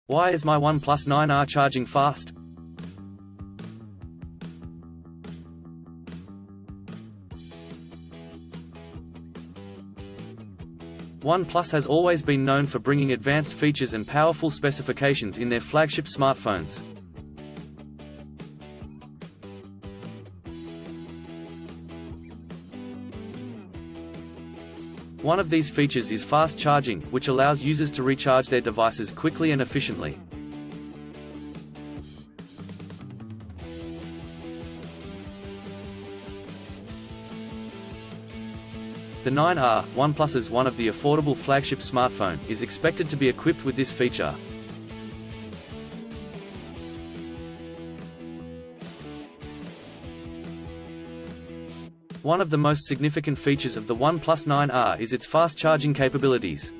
Why is my OnePlus 9R charging fast? OnePlus has always been known for bringing advanced features and powerful specifications in their flagship smartphones. One of these features is fast charging, which allows users to recharge their devices quickly and efficiently. The 9R, OnePlus's one of the affordable flagship smartphone, is expected to be equipped with this feature. One of the most significant features of the OnePlus 9R is its fast charging capabilities.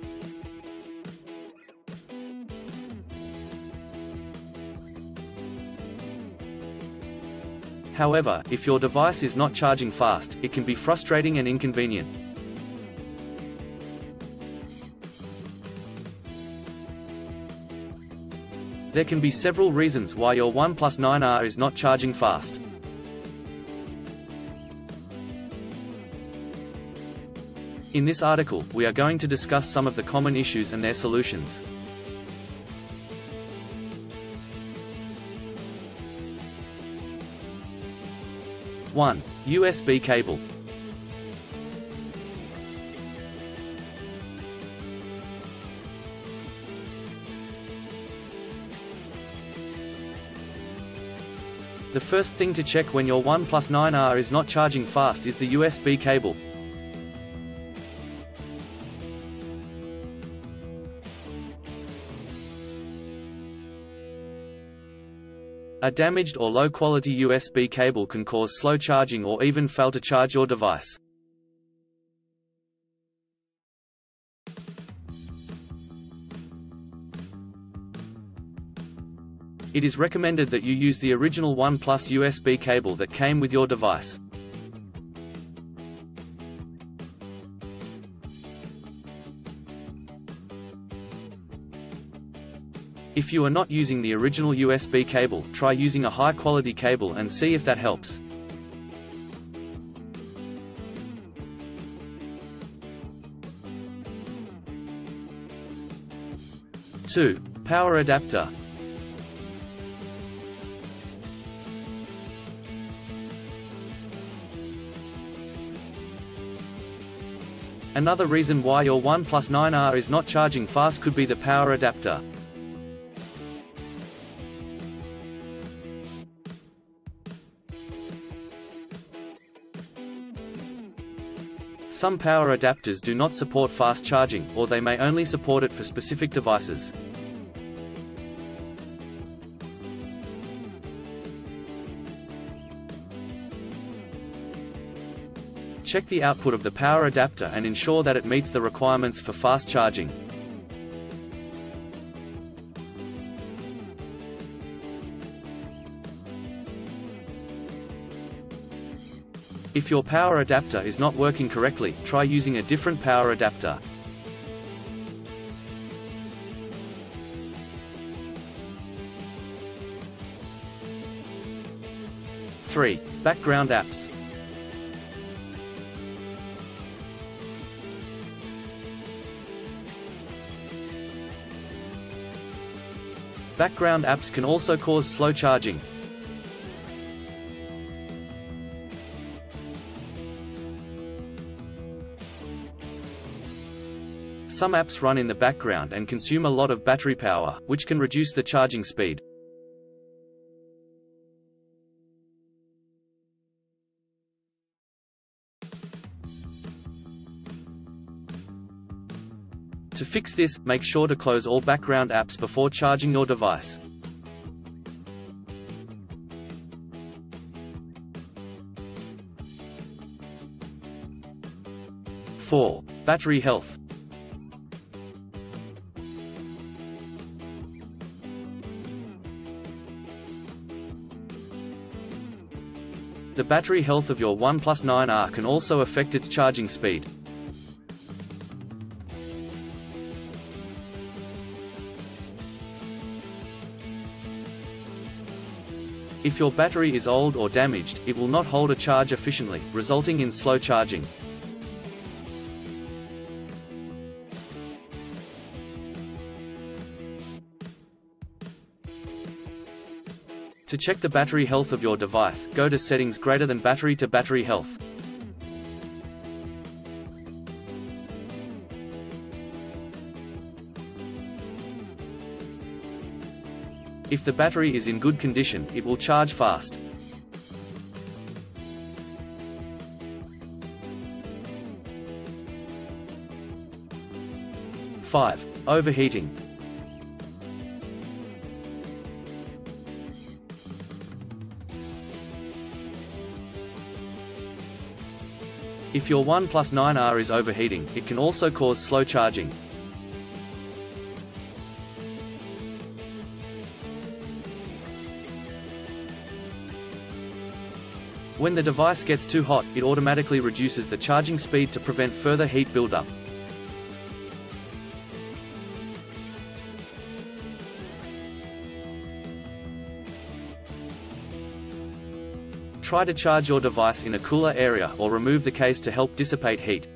However, if your device is not charging fast, it can be frustrating and inconvenient. There can be several reasons why your OnePlus 9R is not charging fast. In this article, we are going to discuss some of the common issues and their solutions. One, USB cable. The first thing to check when your OnePlus 9R is not charging fast is the USB cable. A damaged or low-quality USB cable can cause slow charging or even fail to charge your device. It is recommended that you use the original OnePlus USB cable that came with your device. If you are not using the original USB cable, try using a high-quality cable and see if that helps. Two, power adapter. Another reason why your OnePlus 9R is not charging fast could be the power adapter. Some power adapters do not support fast charging, or they may only support it for specific devices. Check the output of the power adapter and ensure that it meets the requirements for fast charging. If your power adapter is not working correctly, try using a different power adapter. Three, background apps. Background apps can also cause slow charging. Some apps run in the background and consume a lot of battery power, which can reduce the charging speed. To fix this, make sure to close all background apps before charging your device. Four, battery health. The battery health of your OnePlus 9R can also affect its charging speed. If your battery is old or damaged, it will not hold a charge efficiently, resulting in slow charging. To check the battery health of your device, go to Settings greater than Battery to Battery Health. If the battery is in good condition, it will charge fast. Overheating. If your OnePlus 9R is overheating, it can also cause slow charging. When the device gets too hot, it automatically reduces the charging speed to prevent further heat buildup. Try to charge your device in a cooler area or remove the case to help dissipate heat.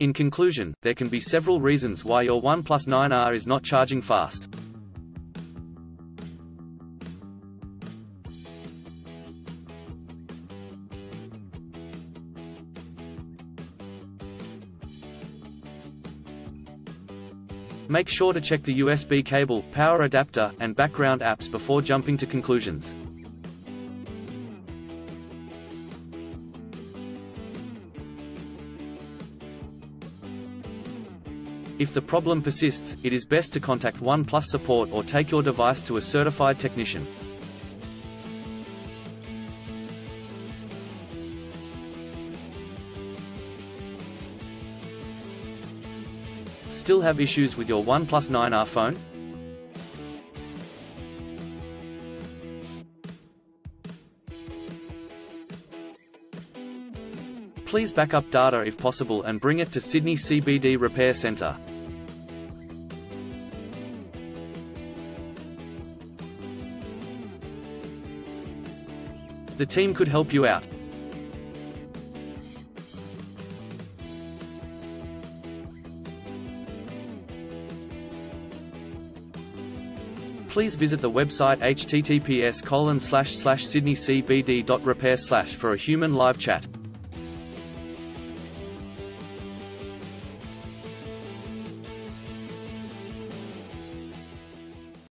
In conclusion, there can be several reasons why your OnePlus 9R is not charging fast. Make sure to check the USB cable, power adapter, and background apps before jumping to conclusions. If the problem persists, it is best to contact OnePlus support or take your device to a certified technician. Still have issues with your OnePlus 9R phone? Please back up data if possible and bring it to Sydney CBD Repair Centre. The team could help you out. Please visit the website https://sydneycbd.repair/ for a human live chat.